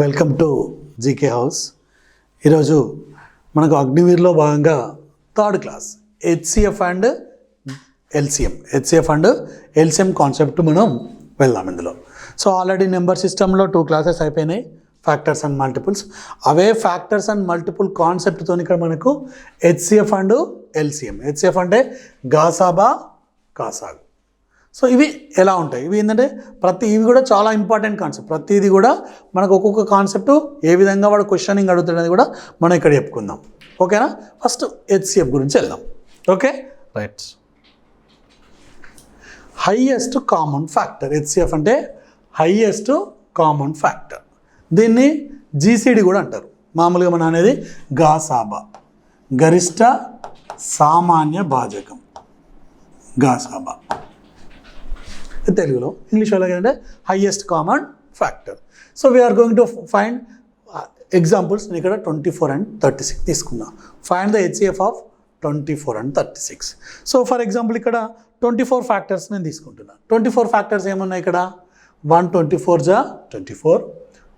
Welcome to GK house. ఈరోజు మనకు అగ్నివీర్లో భాగంగా third class HCF and LCM concept మనం వెళ్దాం ఇందులో. సో ఆల్రెడీ నెంబర్ సిస్టంలో 2 క్లాసెస్ అయిపోయినాయి, factors and multiples. Away factors and multiple కాన్సెప్ట్తో ఇక్కడ మనకు హెచ్సిఎఫ్ అండ్ ఎల్సిఎం. హెచ్సిఎఫ్ అంటే గాసాబా కాసాగు. సో ఇవి ఎలా ఉంటాయి, ఇవి ఏంటంటే ఇవి కూడా చాలా ఇంపార్టెంట్ కాన్సెప్ట్. ప్రతిదీ కూడా మనకు ఒక్కొక్క కాన్సెప్ట్ ఏ విధంగా వాడు క్వశ్చనింగ్ అడుగుతాడని కూడా మనం ఇక్కడ చెప్పుకుందాం. ఓకేనా? ఫస్ట్ హెచ్సిఎఫ్ గురించి వెళ్దాం. Okay, right. Highest common factor. HCF అంటే హైయెస్ట్ కామన్ ఫ్యాక్టర్. దీన్ని జీసీడీ కూడా అంటారు. మామూలుగా మనం అనేది గాసాబా, గరిష్ట సామాన్య భాజకం. గాసాబా తెలుగులో, ఇంగ్లీష్ వాళ్ళకి ఏంటంటే highest common factor. So we're going to find examples. నేను ఇక్కడ 24 and 36 తీసుకున్నా. Find the HCF of 24 and 36. So for example ఇక్కడ 24 ఫ్యాక్టర్స్ నేను తీసుకుంటున్నా. 24 ఫ్యాక్టర్స్ ఏమున్నాయి ఇక్కడ? 1 24 జా 24,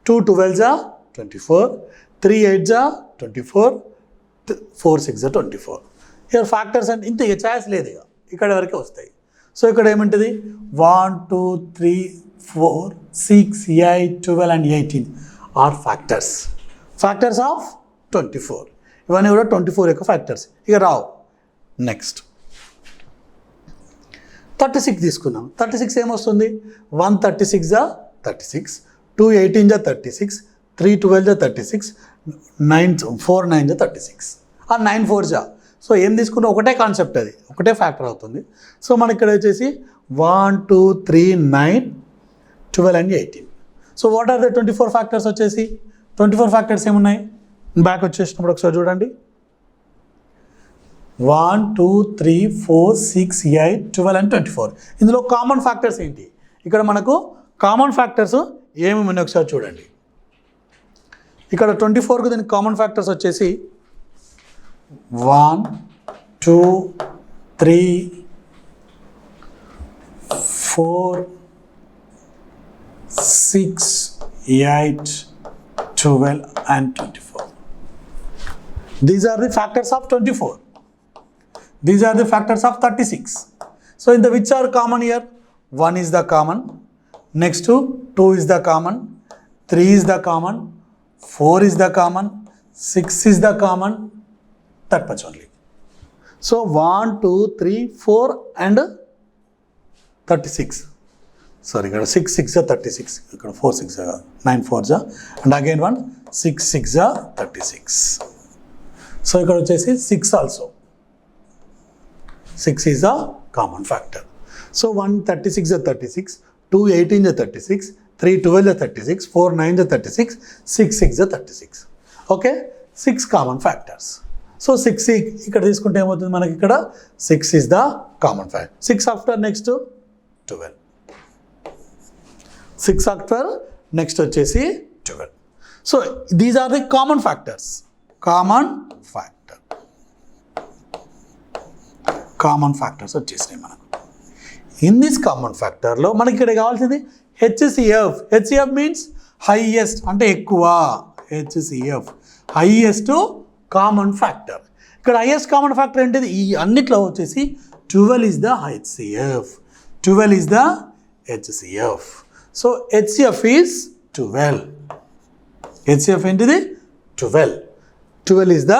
2 12 జా 24, 3 8 జా 24, 4 6 జా 24. ఇక్కడ ఫ్యాక్టర్స్ అంటే ఇంత ఛాయిస్ లేదు, ఇక్కడ వరకే వస్తాయి. సో ఇక్కడ ఏముంటుంది? 1 2 3 4 6 8 12 and 18 are factors. Factors of 24. ఇవన్నీ కూడా 24 యొక్క ఫ్యాక్టర్స్. ఇక రావు. నెక్స్ట్ 36 తీసుకున్నాం. 36 ఏమొస్తుంది? 1 36 జా 36, 2 18 జా 36, 3 12 జా 36, 4 9 జా 36, 9 4 జా. సో ఏం తీసుకున్నా ఒకటే కాన్సెప్ట్, అది ఒకటే ఫ్యాక్టర్ అవుతుంది. సో మనకి ఇక్కడ వచ్చేసి 1 2 3 9 12 and 18. So what are the 24 factors? వచ్చేసి 24 ఫ్యాక్టర్స్ ఏమున్నాయి? బ్యాక్ వచ్చేసినప్పుడు ఒకసారి చూడండి. 1 2 3 4 6 8 12 and 24. ఇందులో కామన్ ఫ్యాక్టర్స్ ఏంటి? ఇక్కడ మనకు కామన్ ఫ్యాక్టర్స్ ఏమేమి ఉన్నాయి ఒకసారి చూడండి. ఇక్కడ 24కు దీనికి కామన్ ఫ్యాక్టర్స్ వచ్చేసి 1 2 3 4 6 8 12 and 24. These are the factors of 24. These are the factors of 36. So in the which are common here? 1 is the common, next to 2 is the common, 3 is the common, 4 is the common, 6 is the common, that much only. So 1 2 3 4 and 36. Sorry, ఇక్కడ 6 6 జా 36, ఇక్కడ 4 6 జా 9 4 జా, and again 1 6 6 జా 36. So ఇక్కడ వచ్చేసి 6 also. 6 is a common factor. So 1 36 జా 36, 2 18 జా 36, 3 12 జా 36, 4 9 జా 36, 6 6 జా 36. Okay, 6 common factors. సో 6 ఇక్కడ తీసుకుంటే ఏమవుతుంది మనకి? ఇక్కడ 6 is the common factor. 6 after next 12. 6 after next వచ్చేసి 12. So these are the common factors. Common factors వచ్చేసినాయి మనకు. ఇన్ దిస్ కామన్ ఫ్యాక్టర్లో మనకి ఇక్కడ కావాల్సింది హెచ్సిఎఫ్. హెచ్సిఎఫ్ మీన్స్ హైయెస్ట్ అంటే ఎక్కువ. HCF highest common factor. ఇక్కడ హైయెస్ట్ కామన్ ఫ్యాక్టర్ ఏంటిది? ఈ అన్నిట్లో వచ్చేసి 12 is the HCF. 12 is the HCF. So HCF is 12. HCF ఏంటిది? 12. 12 is the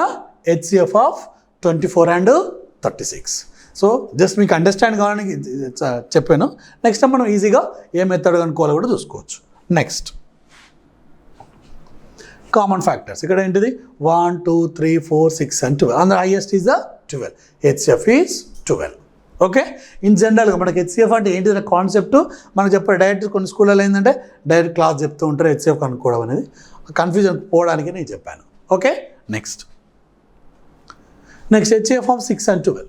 HCF of 24 and 36. So just మీకు అండర్స్టాండ్ కావడానికి చెప్పాను. నెక్స్ట్ టైం మనం ఈజీగా ఏ మెథడ్ కనుక్కోవాలో కూడా చూసుకోవచ్చు. Next common factors. ఇక్కడ ఏంటిది? 1 2 3 4 6 and 12. అందులో highest is the 12. HCF is 12. Okay, in జనరల్గా మనకి హెచ్సిఎఫ్ అంటే ఏంటిది కాన్సెప్ట్ మనకు చెప్పారు. డైరెక్ట్ కొన్ని స్కూళ్ళలో ఏంటంటే డైరెక్ట్ క్లాస్ చెప్తూ ఉంటారు, హెచ్సిఎఫ్ కనుక్కోవడం అనేది కన్ఫ్యూజన్ పోవడానికి నేను చెప్పాను. Okay, next HCF of 6 and 12.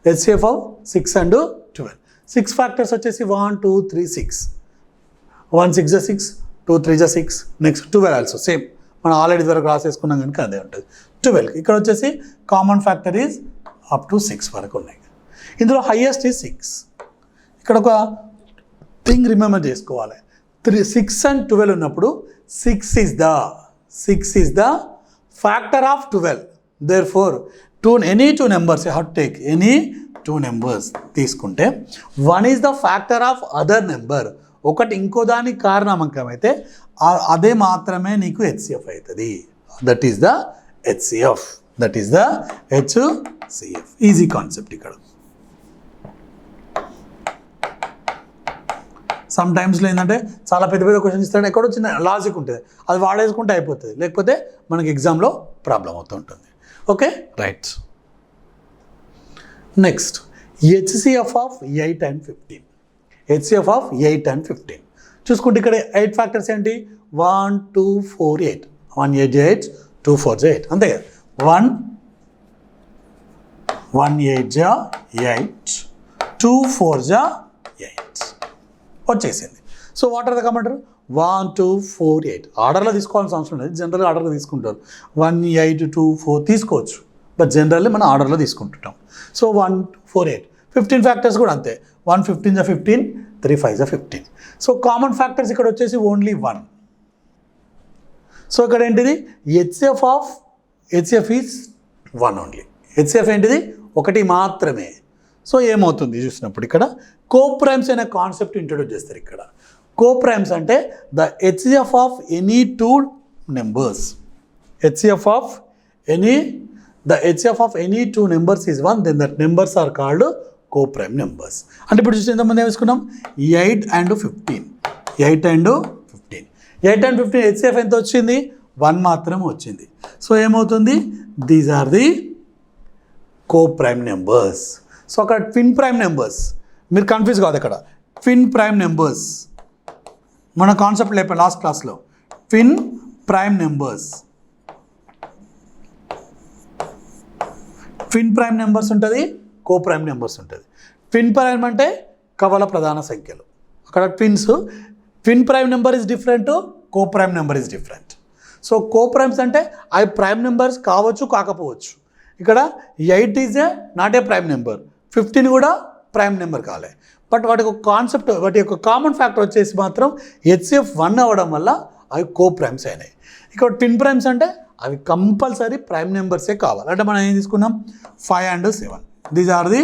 HCF of 6 and 12. 6 factors వచ్చేసి 1 2 3 6. 1 6 జా 6, 2 3 జా 6, నెక్స్ట్ 12 ఆల్సో సేమ్. మనం ఆల్రెడీ వరకు రాసేసుకున్నాం కనుక అదే ఉంటుంది 12. ఇక్కడ వచ్చేసి common factor is up to 6 వరకు ఉన్నాయి. ఇందులో హైయెస్ట్ ఈజ్ 6. ఇక్కడ ఒక థింగ్ రిమెంబర్ చేసుకోవాలి. 6 and 12 ఉన్నప్పుడు 6 is the factor of 12. Therefore, any two numbers you have to take, any two numbers తీసుకుంటే 1 is the factor of other number, ఒకటి ఇంకో దానికి కారణాంకం అయితే అదే మాత్రమే నీకు హెచ్సిఎఫ్ అవుతుంది. That is the HCF. Easy concept. ఇక్కడ సమ్ టైమ్స్లో ఏంటంటే చాలా పెద్ద పెద్ద క్వశ్చన్స్ ఇస్తాడు, ఎక్కడో చిన్న లాజిక్ ఉంటుంది, అది వాడేసుకుంటే అయిపోతుంది, లేకపోతే మనకి ఎగ్జామ్లో ప్రాబ్లం అవుతూ ఉంటుంది. Okay, right. Next HCF of 8 and 15. HCF of 8 and 15 చూసుకుంటే ఇక్కడ 8 ఫ్యాక్టర్స్ ఏంటి? 1 2 4 8. 1 8 8, 2 4 8, అంతే కదా. 1 8 8, 2 4 8 వచ్చేసింది. So what are the commander? 1 2 4 8 ఆర్డర్లో తీసుకోవాల్సిన అవసరం లేదు, జనరల్గా ఆర్డర్లో తీసుకుంటారు. 1 8 2 4 తీసుకోవచ్చు, బట్ జనరల్లీ మనం ఆర్డర్లో తీసుకుంటుంటాం. సో 1 4 8. 15 ఫ్యాక్టర్స్ కూడా అంతే. 1 15 15, 3 5 15. సో కామన్ ఫ్యాక్టర్స్ ఇక్కడ వచ్చేసి ఓన్లీ 1. సో ఇక్కడ ఏంటిది? HCF is 1 only. హెచ్సిఎఫ్ ఏంటిది? ఒకటి మాత్రమే. సో ఏమవుతుంది చూసినప్పుడు ఇక్కడ కోప్రైమ్స్ అనే కాన్సెప్ట్ ఇంట్రొడ్యూస్ చేస్తారు. ఇక్కడ కోప్రైమ్స్ అంటే the HCF of any two numbers. The HCF of any two numbers is 1, then that numbers are called co-prime numbers. అంటే ఇప్పుడు చూస్తే ఎంతమంది వేసుకున్నాం? 8 and 15. 8 and 15 HCF ఎంత వచ్చింది? 1 మాత్రమే వచ్చింది. సో ఏమవుతుంది? These are the co-prime numbers. So అక్కడ ట్విన్ ప్రైమ్ నెంబర్స్, మీరు కన్ఫ్యూజ్ కాదు. అక్కడ ట్విన్ ప్రైమ్ నెంబర్స్ మన కాన్సెప్ట్ లేపే లాస్ట్ క్లాస్లో. ట్విన్ ప్రైమ్ నెంబర్స్ ఉంటుంది, కో ప్రైమ్ నెంబర్స్ ఉంటుంది. ట్విన్ ప్రైమ్ అంటే కవల ప్రధాన సంఖ్యలు. అక్కడ twin prime number is different, coprime number is different. So coprimes అంటే అవి ప్రైమ్ నెంబర్స్ కావచ్చు, కాకపోవచ్చు. ఇక్కడ 8 is not a prime number, 15 కూడా ప్రైమ్ నెంబర్ కాలే. బట్ వాటి యొక్క కాన్సెప్ట్, వాటి యొక్క కామన్ ఫ్యాక్టర్ వచ్చేసి మాత్రం హెచ్సిఎఫ్ 1 అవ్వడం వల్ల అవి కో ప్రైమ్స్ అయినాయి. ఇక్కడ ట్విన్ ప్రైమ్స్ అంటే అవి కంపల్సరీ ప్రైమ్ నెంబర్సే కావాలి. అంటే మనం ఏం తీసుకున్నాం? 5 and 7. These are the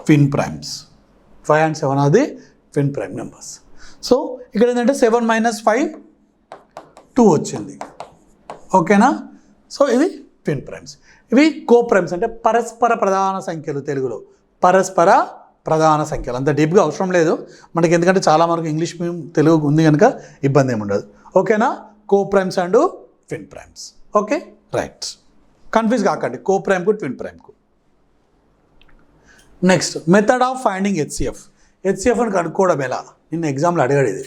twin primes. 5 and 7 are the twin prime numbers. So ఇక్కడ ఏంటంటే 7 - 5 2 వచ్చింది. ఓకేనా? సో ఇది ట్విన్ ప్రైమ్స్. ఇవి కో ప్రైమ్స్ అంటే పరస్పర ప్రధాన సంఖ్యలు. తెలుగులో పరస్పర ప్రధాన సంఖ్యలు. అంత డీప్గా అవసరం లేదు మనకి, ఎందుకంటే చాలా వరకు ఇంగ్లీష్ మీడియం తెలుగు ఉంది కనుక ఇబ్బంది ఏమి ఉండదు. ఓకేనా? Co primes and twin primes. Okay, right. Confuse కాకండి కో ప్రైమ్కు ట్విన్ ప్రైమ్కు. Next method of finding HCF. HCF అని కనుక్కోవడం ఎలా? నిన్న ఎగ్జామ్లో అడిగాడు ఇది.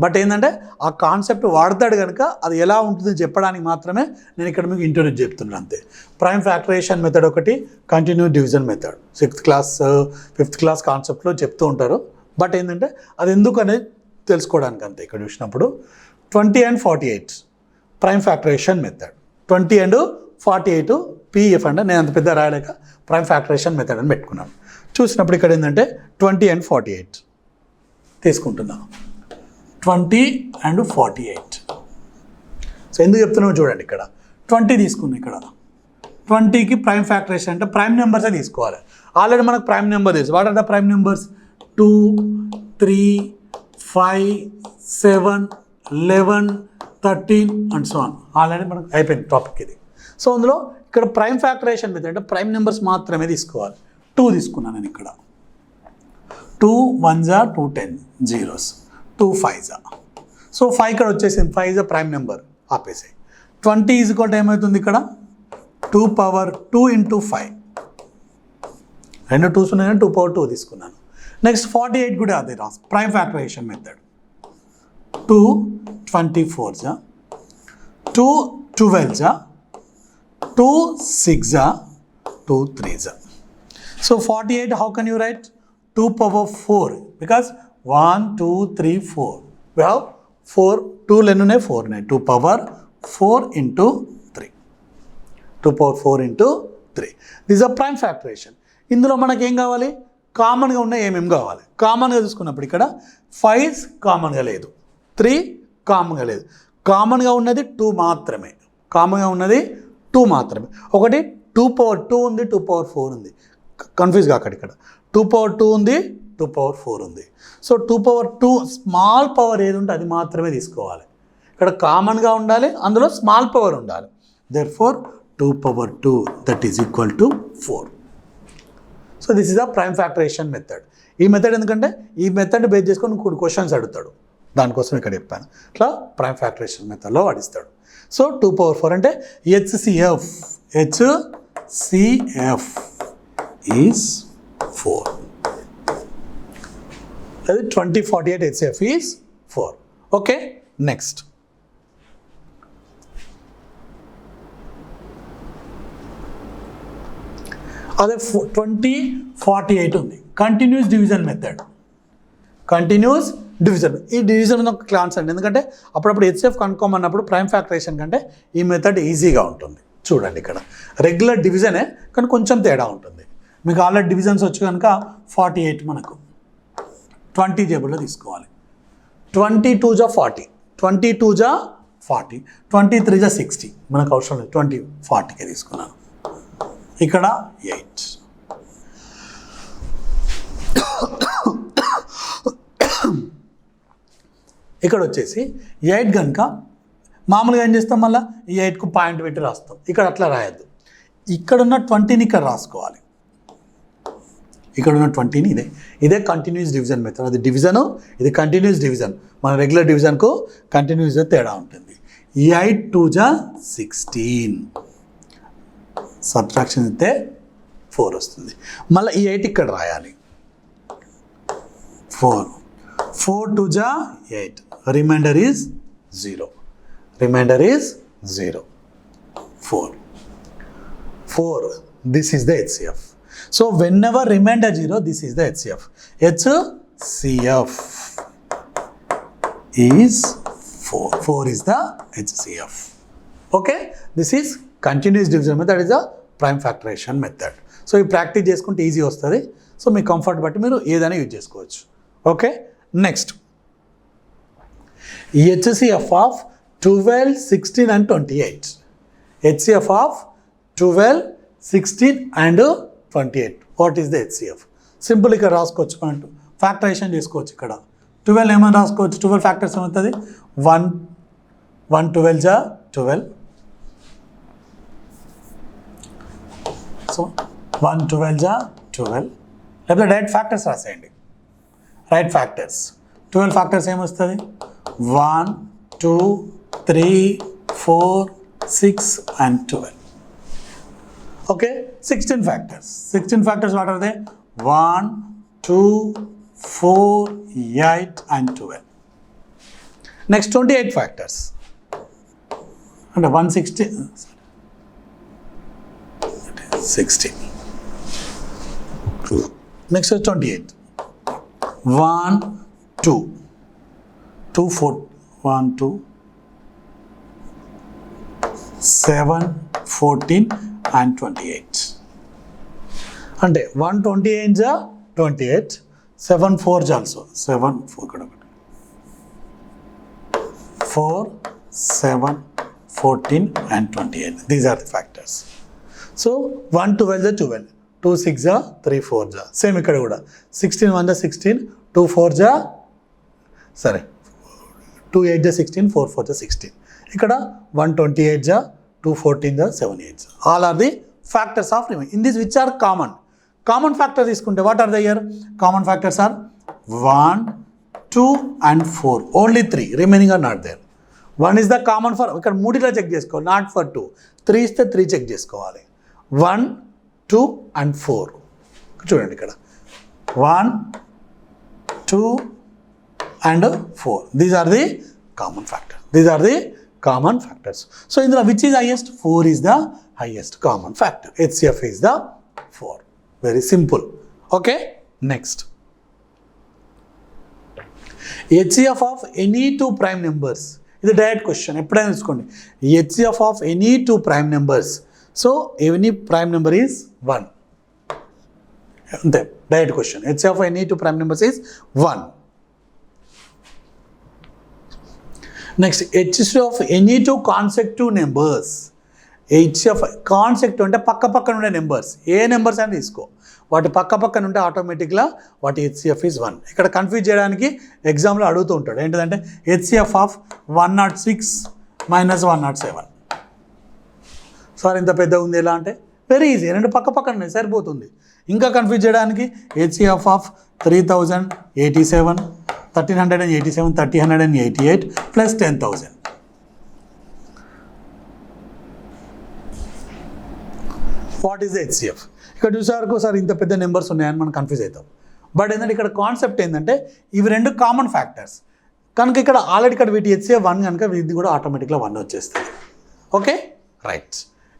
బట్ ఏంటంటే ఆ కాన్సెప్ట్ వాడతాడు కనుక అది ఎలా ఉంటుందని చెప్పడానికి మాత్రమే నేను ఇక్కడ మీకు ఇంట్రొడ్యూస్ చెప్తున్నాను అంతే. ప్రైమ్ ఫ్యాక్టరేషన్ మెథడ్ ఒకటి, continue division method 6th class 5th class కాన్సెప్ట్లో చెప్తూ ఉంటారు. బట్ ఏంటంటే అది ఎందుకు అనేది తెలుసుకోవడానికి అంతే. ఇక్కడ చూసినప్పుడు 20 and 48 prime factorization method. 20 and 48 PF అంటే నేను అంత పెద్ద రాయలేక ప్రైమ్ ఫ్యాక్టరేషన్ మెథడ్ అని పెట్టుకున్నాను. చూసినప్పుడు ఇక్కడ ఏంటంటే 20 and 48 తీసుకుంటున్నాను. 20 and 48. సో ఎందుకు చెప్తున్నామో చూడండి. ఇక్కడ 20 తీసుకున్నాం. ఇక్కడ 20కి ప్రైమ్ ఫ్యాక్టరేషన్ అంటే ప్రైమ్ నెంబర్సే తీసుకోవాలి. ఆల్రెడీ మనకు ప్రైమ్ నెంబర్ తెలుసు. What are the prime numbers? 2 3 5 7 11 13 and so on. Already మనకు అయిపోయింది టాపిక్ ఇది. సో అందులో ఇక్కడ ప్రైమ్ ఫ్యాక్టరేషన్ మెథడ్ అంటే ప్రైమ్ నెంబర్స్ మాత్రమే తీసుకోవాలి. 2 తీసుకున్నాను నేను ఇక్కడ. 2 1s 2 10 zeros, 2 5s. సో 5 ఇక్కడ వచ్చేసింది. 5 is a ప్రైమ్ నెంబర్, ఆపేసాయి. 20 ఈజ్ ఈక్వల్ టు ఏమవుతుంది? ఇక్కడ 2 power 2 into 5. 2 2s ఉన్నాయి, 2 power 2 తీసుకున్నాను. నెక్స్ట్ 48 కూడా అదే రాసు prime factorization method. 2 24s, 2 12s, 2 6s, 2 3s. So 48, how can you write? 2 power 4, because 1 2 3 4. We have 4, 2 lenu 4 ne, 2 power 4 into 3. 2 power 4 into 3. This is a prime factoration. ఇందులో మనకి ఏం కావాలి? కామన్గా ఉన్న ఏమేమి కావాలి? కామన్గా చూసుకున్నప్పుడు ఇక్కడ 5 కామన్గా లేదు. 3 కామన్గా లేదు. కామన్గా ఉన్నది 2 మాత్రమే. ఒకటి 2/2 ఉంది, 2/4 ఉంది. కన్ఫ్యూజ్ కాకండి, ఇక్కడ 2/2 ఉంది, 2/4 ఉంది. సో 2/2 స్మాల్ పవర్ ఏది ఉంటే అది మాత్రమే తీసుకోవాలి. ఇక్కడ కామన్గా ఉండాలి, అందులో స్మాల్ పవర్ ఉండాలి. Therefore 2/2 that is equal to 4. So this is a prime factorization method. ఈ మెథడ్ ఎందుకంటే ఈ మెథడ్ బేస్ చేసుకొని కొన్ని క్వశ్చన్స్ అడుగుతాడు, దానికోసం ఇక్కడ చెప్పాను. ఇట్లా ప్రైమ్ ఫ్యాక్టరైజేషన్ మెథడ్లో వాడిస్తాడు. సో 2/4 అంటే HCF ఈజ్ 4. అది 2048 HCF ఈజ్ 4. ఓకే, నెక్స్ట్ అదే 2048 ఉంది. Continuous division method. ఈ డివిజన్ ఒక క్లాన్స్ అండి, ఎందుకంటే అప్పుడప్పుడు HCF కనుక్కోమన్నప్పుడు ప్రైమ్ ఫ్యాక్టరైజేషన్ కంటే ఈ మెథడ్ ఈజీగా ఉంటుంది. చూడండి, ఇక్కడ రెగ్యులర్ డివిజనే కానీ కొంచెం తేడా ఉంటుంది. మీకు ఆల్రెడీ డివిజన్స్ వచ్చి కనుక 48 మనకు 20 టేబుల్లో తీసుకోవాలి. 22 జా 40, 22 జా 40, 23 జా 60. మనకు అవసరం లేదు, 40కే తీసుకున్నాను. ఇక్కడ 8. ఇక్కడ వచ్చేసి 8 కనుక మామూలుగా ఏం చేస్తాం, మళ్ళీ ఈ 8కు పాయింట్ పెట్టి రాస్తాం. ఇక్కడ అట్లా రాయద్దు, ఇక్కడున్న 20ని ఇక్కడ రాసుకోవాలి. ఇక్కడున్న 20ని ఇదే కంటిన్యూస్ డివిజన్ మెథడ్. అది డివిజను, ఇది కంటిన్యూస్ డివిజన్. మన రెగ్యులర్ డివిజన్కు కంటిన్యూస్ తేడా ఉంటుంది. 8 2 జా 16, సబ్ట్రాక్షన్ అయితే 4 వస్తుంది. మళ్ళీ ఈ 8 ఇక్కడ రాయాలి. 4 2 జా 8, remainder is 0. 4. This is the HCF. So whenever remainder 0, this is the HCF. HCF is 4. 4 is the HCF. Okay, this is continuous division method. That is a prime factorization method. So ఈ practice చేసుకుంటే easy వస్తుంది. So మీ comfort బట్టి మీరు ఏదైనా use చేసుకోవచ్చు. Okay, next HCF of 12, 16 and 28. HCF of 12, 16 and 28. What is the HCF? Simple ఇక్కడ రాసుకోవచ్చు, అన్నట్టు ఫ్యాక్టరైజేషన్ చేసుకోవచ్చు. ఇక్కడ 12 ఏమైనా రాసుకోవచ్చు. 12 ఫ్యాక్టర్స్ ఏమవుతుంది, 1 12 జా 12. సో 1 12 జా 12. లేకపోతే డైరెక్ట్ ఫ్యాక్టర్స్ రాసేయండి. రైట్ ఫ్యాక్టర్స్ 12 ఫ్యాక్టర్స్ ఏమొస్తుంది, 1 2 3 4 6 and 12. Okay, 16 factors. 16 factors, what are they? 1 2 4 8 and 12. Next 28 factors. And 160 60. Next is 28. 1 2 2 4 1 2 7 14 and 28. అంటే 128 జా 28, 7 4 also 7 4 కూడా 4 7 14 and 28. These are the factors. So 1 12 జా 12, 2 6 జా 3 4 జా. సేమ్ ఇక్కడ కూడా 16 1 జా 16, 2 4 జా సరే 2 8 జా 16, 4 4 జా 16. ఇక్కడ 128 జా 214 జా 78 జా. All are the factors of remaining. In this which are common. Common factor తీసుకుంటే what are the year? Common factors are 1 2 and 4. Only 3 remaining are not there. 1 is the common for, ఇక్కడ 3 చెక్ చేసుకోవాలి, not for 2. 3 ఇస్తే 3 check చేసుకోవాలి. 1 2 and 4. చూడండి ఇక్కడ 1 2 and 4. These are the common factors. These are the common factors. So in the which is highest? 4 is the highest common factor. HCF is the 4. Very simple. Okay, next. HCF of any two prime numbers. ఇది direct question, ఎప్పుడైనా తీసుకోండి. HCF of any two prime numbers. So any prime number is 1. అంతే, direct question. HCF of any two prime numbers is 1. Next HCF of any two కాన్సెక్టివ్ numbers. HCF కాన్సెక్టివ్ అంటే పక్క పక్కన ఉండే numbers, ఏ numbers అని తీసుకో, వాటి పక్క పక్కన ఉంటే ఆటోమేటిక్గా వాటి హెచ్సిఎఫ్ ఈజ్ 1. ఇక్కడ కన్ఫ్యూజ్ చేయడానికి ఎగ్జామ్లో అడుగుతూ ఉంటాడు ఏంటంటే హెచ్సిఎఫ్ ఆఫ్ 106 మైనస్ 107. సార్ ఇంత పెద్ద ఉంది ఎలా అంటే వెరీ ఈజీ, రెండు పక్క పక్కన ఉన్నాయి సరిపోతుంది. ఇంకా కన్ఫ్యూజ్ చేయడానికి HCF of 3087, 1387, 3088 plus 10,000. What is the HCF? ఇక్కడ చూసారు సార్ ఇంత పెద్ద నెంబర్స్ ఉన్నాయని మనం కన్ఫ్యూజ్ అవుతాం. బట్ ఏంటంటే ఇక్కడ కాన్సెప్ట్ ఏంటంటే ఇవి రెండు కామన్ ఫ్యాక్టర్స్ కనుక ఇక్కడ ఆల్రెడీ ఇక్కడ వీటి హెచ్సిఎఫ్ 1 కనుక వీటి కూడా ఆటోమేటిక్గా 1 వచ్చేస్తుంది. Okay right.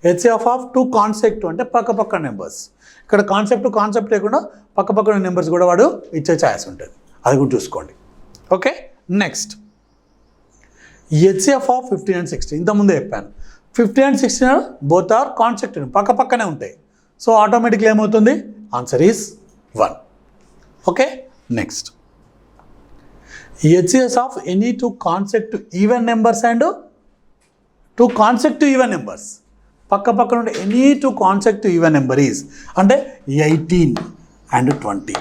హెచ్సిఎఫ్ ఆఫ్ 2 కాన్సెక్టివ్ అంటే పక్క పక్క నెంబర్స్. ఇక్కడ కాన్సెప్ట్ లేకుండా పక్క పక్కన నెంబర్స్ కూడా వాడు ఇచ్చే ఛాయిస్ ఉంటుంది, అది కూడా చూసుకోండి. Okay next HCF of 15 and 16. ఇంతకుముందే చెప్పాను 15 and 16 బోత్ ఆర్ కాన్సెక్టివ్, పక్క పక్కనే ఉంటాయి. సో ఆటోమేటిక్గా ఏమవుతుంది? Answer is 1. Okay next HCF of any 2 consecutive even numbers and 2 consecutive even numbers. పక్క పక్కన ఉండే any 2 consecutive even number is అంటే 18 and 20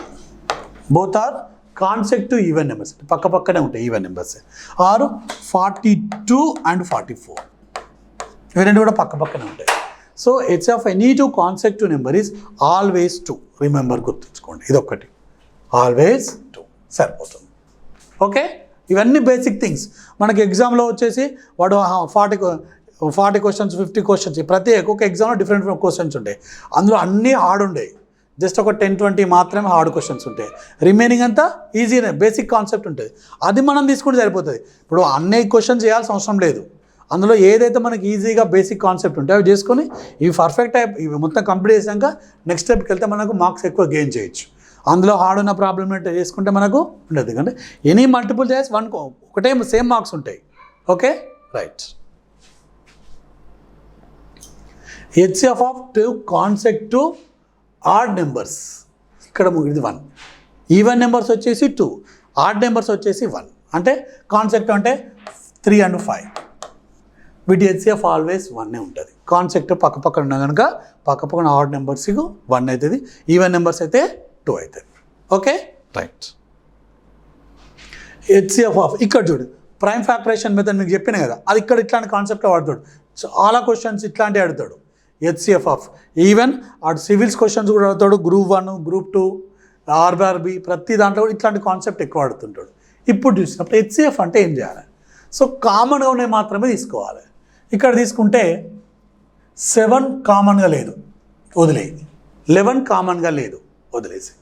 both are consecutive even numbers, పక్క పక్కనే ఉంటాయి ఈవెన్ నెంబర్స్. ఆర్ 42 and 44 ఇవి రెండు కూడా పక్క పక్కనే ఉంటాయి. So HCF any 2 consecutive number is always 2. Remember, గుర్తుంచుకోండి ఇదొక్కటి, ఆల్వేస్ 2 సరిపోతుంది. ఓకే ఇవన్నీ బేసిక్ థింగ్స్. మనకి ఎగ్జామ్లో వచ్చేసి వాడు 40 క్వశ్చన్స్ 50 క్వశ్చన్స్ ప్రతి ఒక్కొక్క ఎగ్జామ్లో డిఫరెంట్ క్వశ్చన్స్ ఉంటాయి. అందులో అన్నీ హార్డ్ ఉంటాయి, జస్ట్ ఒక 10-20 మాత్రమే హార్డ్ క్వశ్చన్స్ ఉంటాయి. రిమైనింగ్ అంతా ఈజీనే, బేసిక్ కాన్సెప్ట్ ఉంటుంది, అది మనం తీసుకుంటే సరిపోతుంది. ఇప్పుడు అన్ని క్వశ్చన్స్ చేయాల్సిన అవసరం లేదు. అందులో ఏదైతే మనకి ఈజీగా బేసిక్ కాన్సెప్ట్ ఉంటే అవి చేసుకొని ఇవి పర్ఫెక్ట్ ఇవి మొత్తం కంప్లీట్ చేసాక నెక్స్ట్ స్టెప్కి వెళ్తే మనకు మార్క్స్ ఎక్కువ గెయిన్ చేయొచ్చు. అందులో హార్డ్ ఉన్న ప్రాబ్లమ్ చేసుకుంటే మనకు ఉండదు, ఎందుకంటే ఎనీ మల్టిపుల్ చాయిస్ ఒకటే సేమ్ మార్క్స్ ఉంటాయి. Okay right. HCF of 2 కాన్సెక్టివ్ odd numbers. ఇక్కడ ఇది 1. ఈవెన్ నెంబర్స్ వచ్చేసి 2, ఆడ్ నెంబర్స్ వచ్చేసి 1. అంటే కాన్సెక్ట్ అంటే 3 and 5. వీటి హెచ్సిఎఫ్ ఆల్వేస్ 1 ఉంటుంది. కాన్సెక్ట్ పక్క పక్కన ఉన్నా కనుక పక్క పక్కన ఆడ్ నెంబర్స్ 1 అవుతుంది, ఈవెన్ నెంబర్స్ అయితే 2 అవుతుంది. Okay right. హెచ్సిఎఫ్ ఆఫ్ ఇక్కడ చూడు ప్రైమ్ ఫ్యాక్టరేషన్ మెథడ్ మీకు చెప్పిన కదా, అది ఇక్కడ ఇట్లాంటి కాన్సెప్ట్లో వాడతాడు. చాలా క్వశ్చన్స్ ఇట్లాంటివి అడుగుతాడు. హెచ్సిఎఫ్ ఆఫ్ ఈవెన్ అటు సివిల్స్ క్వశ్చన్స్ కూడా అడుగుతాడు, Group 1, Group 2, ఆర్బీ ప్రతి దాంట్లో కూడా ఇట్లాంటి కాన్సెప్ట్ ఎక్కువ అడుగుతుంటాడు. ఇప్పుడు చూసినప్పుడు హెచ్సిఎఫ్ అంటే ఏం చేయాలి? సో కామన్గా ఉన్నాయి మాత్రమే తీసుకోవాలి. ఇక్కడ తీసుకుంటే 7 కామన్గా లేదు, వదిలేది. 11 కామన్గా లేదు, వదిలేసి.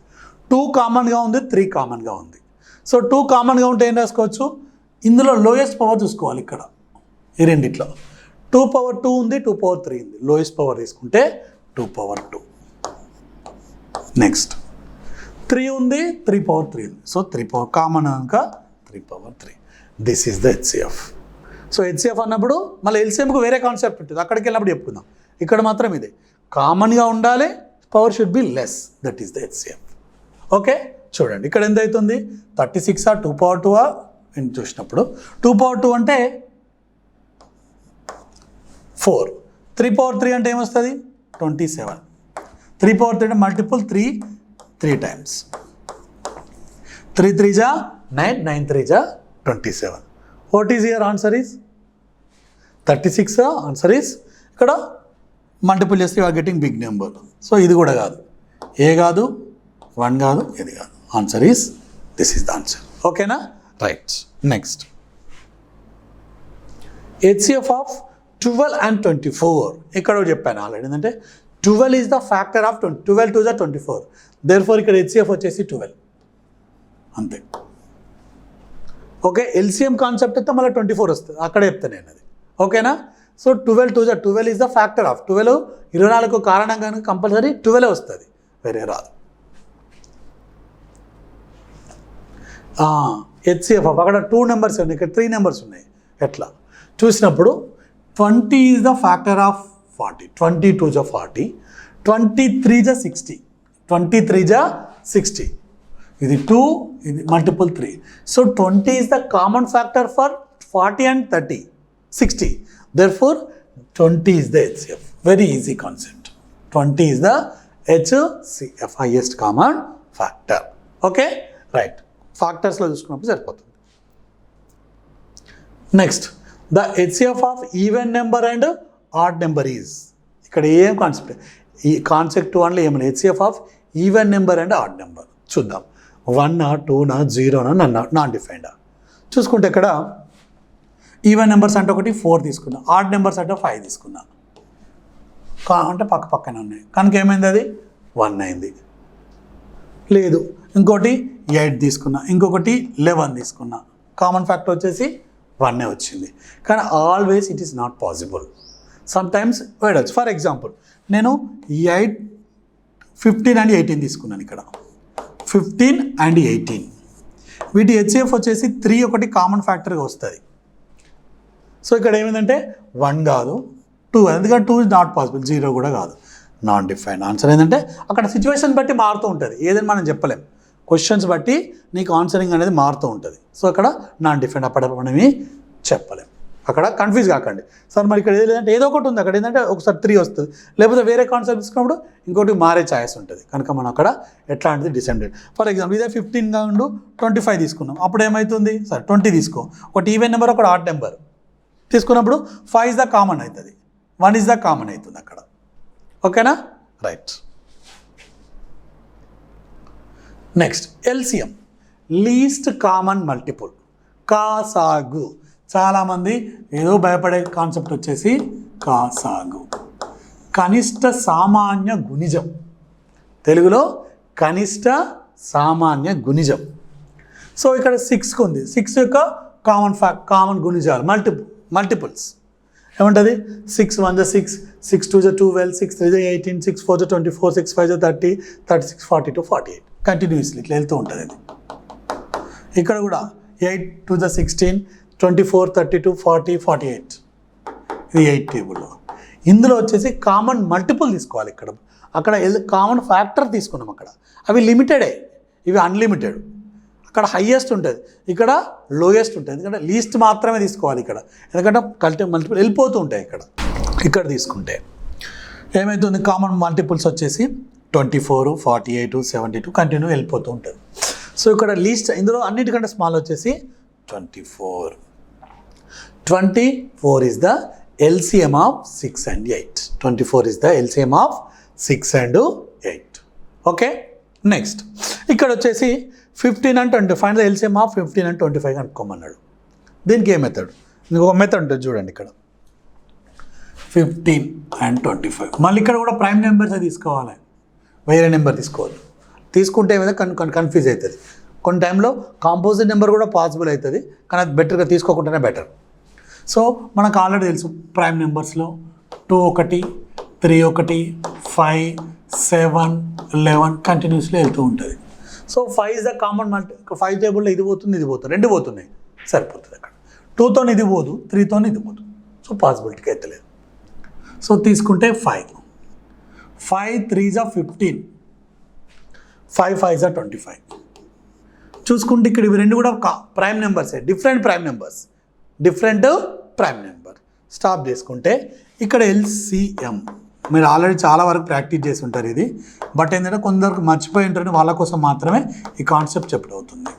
2 కామన్గా ఉంది, 3 కామన్గా ఉంది. సో 2 కామన్గా ఉంటే ఏం రాసుకోవచ్చు? ఇందులో లోయెస్ట్ పవర్ చూసుకోవాలి. ఇక్కడ ఈ రెండిట్లో 2 power 2 ఉంది, 2 power 3 ఉంది. లోయెస్ట్ పవర్ తీసుకుంటే 2 power 2. నెక్స్ట్ 3 ఉంది, 3 power 3 ఉంది. సో 3 power కామన్ కనుక 3 power 3. This is the HCF. So HCF అన్నప్పుడు మళ్ళీ ఎల్సిఎంకు వేరే కాన్సెప్ట్ ఉంటుంది, అక్కడికి వెళ్ళినప్పుడు చెప్పుకుందాం. ఇక్కడ మాత్రం ఇదే కామన్గా ఉండాలి, power should be less, that is the HCF. Okay చూడండి ఇక్కడ ఎంత అవుతుంది? 36 2 power 2 నేను చూసినప్పుడు 2 power 2 అంటే 4. 3 power 3 అంటే ఏమొస్తుంది? 27. 3 power 3 అంటే multiple 3 times. 3 3s 9, 9 3s 27. What is your answer is? 36. Answer is ఇక్కడ మల్టిపుల్ చేస్తే you are getting big number. So ఇది కూడా కాదు, ఏ కాదు, 1 కాదు, ఇది కాదు. Answer is this is the answer. ఓకేనా right. Next HCF of 12 and 24. ఇక్కడ చెప్పాను ఆల్రెడీ ఏంటంటే 12 is the factor of 12 2s 24. Therefore ఇక్కడ హెచ్సిఎఫ్ వచ్చేసి 12 అంతే. ఓకే ఎల్సిఎం కాన్సెప్ట్ అయితే మళ్ళీ 24 వస్తుంది, అక్కడ చెప్తాను నేను అది. ఓకేనా. So 12 2s 12 is the factor of 12. 24 కారణం కనుక కంపల్సరీ 12 వస్తుంది, వేరే రాదు. హెచ్సిఎఫ్ ఆఫ్ అక్కడ 2 నెంబర్స్ ఉన్నాయి, ఇక్కడ 3 నెంబర్స్ ఉన్నాయి. ఎట్లా చూసినప్పుడు 20 is the factor of 40. 20 2s 40, 23s 60, 23s 60. ఇది 2, ఇది multiple 3. So 20 is the common factor for 40 and 30, 60. Therefore, 20 is the HCF. Very easy concept. 20 is the HCF, highest common factor. Okay? Right. Factors lo chusukunnappudu saripotundi. Next, the HCF of even number and odd number is. ఇక్కడ ఏం concept, ఈ concept వన్లో ఏమన్నా HCF of even number and odd number చూద్దాం. 1 2 0 non డిఫైన్డా చూసుకుంటే ఇక్కడ even numbers అంటే ఒకటి 4 తీసుకున్నా, ఆడ్ నెంబర్స్ అంటే 5 తీసుకున్నా, అంటే పక్క పక్కనే ఉన్నాయి కనుక ఏమైంది, అది 1 అయింది. లేదు ఇంకోటి 8 తీసుకున్నా, ఇంకొకటి 11 తీసుకున్నా, కామన్ ఫ్యాక్టర్ వచ్చేసి 1 వచ్చింది. కానీ always it is not possible. Sometimes వేడచ్చు. ఫర్ ఎగ్జాంపుల్ నేను 8, 15 and 18 తీసుకున్నాను. ఇక్కడ 15 and 18 వీటి HCF వచ్చేసి 3 ఒకటి కామన్ ఫ్యాక్టర్గా వస్తుంది. సో ఇక్కడ ఏమైందంటే 1 కాదు 2, ఎందుకంటే 2 ఇస్ నాట్ పాసిబుల్, 0 కూడా కాదు, నాన్ డిఫైన్. ఆన్సర్ ఏంటంటే అక్కడ సిచ్యువేషన్ బట్టి మారుతూ ఉంటుంది, ఏదని మనం చెప్పలేం, క్వశ్చన్స్ బట్టి నీకు ఆన్సరింగ్ అనేది మారుతూ ఉంటుంది. సో అక్కడ నాన్ డిఫైన్ అప్పుడప్పుడు మనమే చెప్పలేం, అక్కడ కన్ఫ్యూజ్ కాకండి. సార్ మరి ఇక్కడ ఏదంటే ఏదో ఒకటి ఉంది, అక్కడ ఏంటంటే ఒకసారి 3 వస్తుంది, లేకపోతే వేరే కాన్సెప్ట్ తీసుకున్నప్పుడు ఇంకోటి మారే ఛాయిస్ ఉంటుంది. కనుక మనం అక్కడ ఎట్లాంటిది డిసెండెడ్. ఫర్ ఎగ్జాంపుల్ ఇదే 15గా ఉండు 25 తీసుకున్నాం, అప్పుడు ఏమవుతుంది, సార్ 20 తీసుకో, ఒకటి ఈవెన్ నెంబర్ ఒకటి ఆడ్ నెంబర్ తీసుకున్నప్పుడు 5 ఇస్ ద కామన్ అవుతుంది, 1 ఇస్ ద కామన్ అవుతుంది అక్కడ. ఓకేనా? Right. Next LCM, least common multiple, కాసాగు. చాలామంది ఏదో భయపడే కాన్సెప్ట్ వచ్చేసి కాసాగు, కనిష్ట సామాన్య గుణిజం. తెలుగులో కనిష్ట సామాన్య గుణిజం. సో ఇక్కడ 6 ఉంది, 6 యొక్క కామన్ గుణిజాలు మల్టిపుల్స్ ఏముంటుంది, 6 1 6, 6 2 12, 6 3 18, 6 4 24, 6 5 30, 36 42 48 కంటిన్యూస్లీ ఇట్లా వెళ్తూ ఉంటుంది. అది ఇక్కడ కూడా 8 2 16, 24 32 40 48 ఇది 8 టేబుల్లో. ఇందులో వచ్చేసి కామన్ మల్టిపుల్ తీసుకోవాలి. ఇక్కడ అక్కడ కామన్ ఫ్యాక్టర్ తీసుకున్నాం, అక్కడ అవి లిమిటెడే, ఇవి అన్లిమిటెడ్. అక్కడ హయ్యెస్ట్ ఉంటుంది, ఇక్కడ లోయెస్ట్ ఉంటుంది, ఎందుకంటే లీస్ట్ మాత్రమే తీసుకోవాలి ఇక్కడ, ఎందుకంటే మల్టిపుల్ వెళ్ళిపోతూ ఉంటాయి. ఇక్కడ తీసుకుంటే ఏమవుతుంది, కామన్ మల్టిపుల్స్ వచ్చేసి 24 48 72 కంటిన్యూ వెళ్ళిపోతూ ఉంటుంది. సో ఇక్కడ లీస్ట్ ఇందులో అన్నిటికంటే స్మాల్ వచ్చేసి 24. 24 is the LCM of 6 and 8. 24 is the LCM of 6 and 8. Okay? Next ఇక్కడ వచ్చేసి 15 and 20, find the LCM of 15 and 25 కనుక్కోమన్నాడు. దీనికి ఏ మెథడ్, ఇంకొక మెథడ్ ఉంటుంది చూడండి. ఇక్కడ 15 and 25, మళ్ళీ ఇక్కడ కూడా ప్రైమ్ నెంబర్స్ తీసుకోవాలి, వేరే నెంబర్ తీసుకోవద్దు. తీసుకుంటే ఏమైనా కన్ఫ్యూజ్ అవుతుంది. కొన్ని టైంలో కాంపోజిట్ నెంబర్ కూడా పాసిబుల్ అవుతుంది, కానీ అది బెటర్గా తీసుకోకుండానే బెటర్. సో మనకు ఆల్రెడీ తెలుసు ప్రైమ్ నెంబర్స్లో 2 1 3 1 5 7 11 కంటిన్యూస్లో వెళ్తూ ఉంటుంది. సో 5 ఇస్ ద కామన్ 5 టేబుల్లో ఇది పోతుంది, ఇది పోతుంది, 2 పోతున్నాయి, సరిపోతుంది. అక్కడ 2తో ఇది పోదు, 3తో ఇది పోదు, సో పాసిబిలిటీకి ఎత్తలేదు. సో తీసుకుంటే 5 3 is 15, 5 5 is 25. చూసుకుంటే ఇక్కడ ఇవి రెండు కూడా ప్రైమ్ నెంబర్సే, డిఫరెంట్ ప్రైమ్ నెంబర్. స్టాప్ చేసుకుంటే ఇక్కడ LCM మీరు ఆల్రెడీ చాలా వరకు ప్రాక్టీస్ చేసి ఉంటారు ఇది, బట్ ఏంటంటే కొందరికి మర్చిపోయి ఉంటారని వాళ్ళ కోసం మాత్రమే ఈ కాన్సెప్ట్ చెప్పడం అవుతుంది.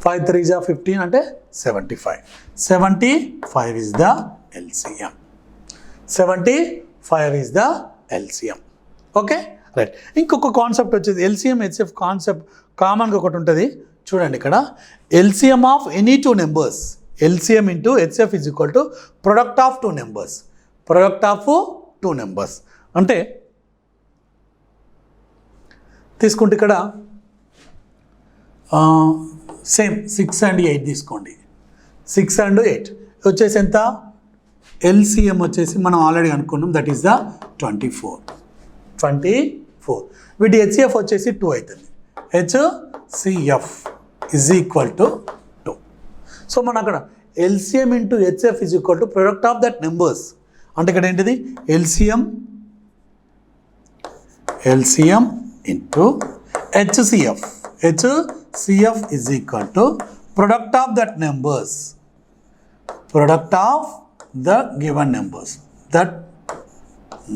5 3 is 15 అంటే 75. 75 is the LCM. 75 is the LCM. Okay, right. ఇంకొక కాన్సెప్ట్ వచ్చేది LCM HCF కాన్సెప్ట్ కామన్గా ఒకటి ఉంటుంది చూడండి. ఇక్కడ LCM of any 2 numbers, LCM into HCF is equal to product of 2 numbers. Product of 2 numbers అంటే తీసుకుంటే ఇక్కడ సేమ్ 6 and 8 తీసుకోండి. 6 and 8 వచ్చేసి ఎంత, LCM వచ్చేసి మనం ఆల్రెడీ అనుకున్నాం, దట్ ఈస్ ద 24. వీటి HCF వచ్చేసి 2 అవుతుంది. HCF is equal to 2. So మనం అక్కడ LCM into HCF is equal to product of that numbers. అంటే ఇక్కడ ఏంటిది, LCM into HCF is equal to product of that numbers, product of the given numbers, that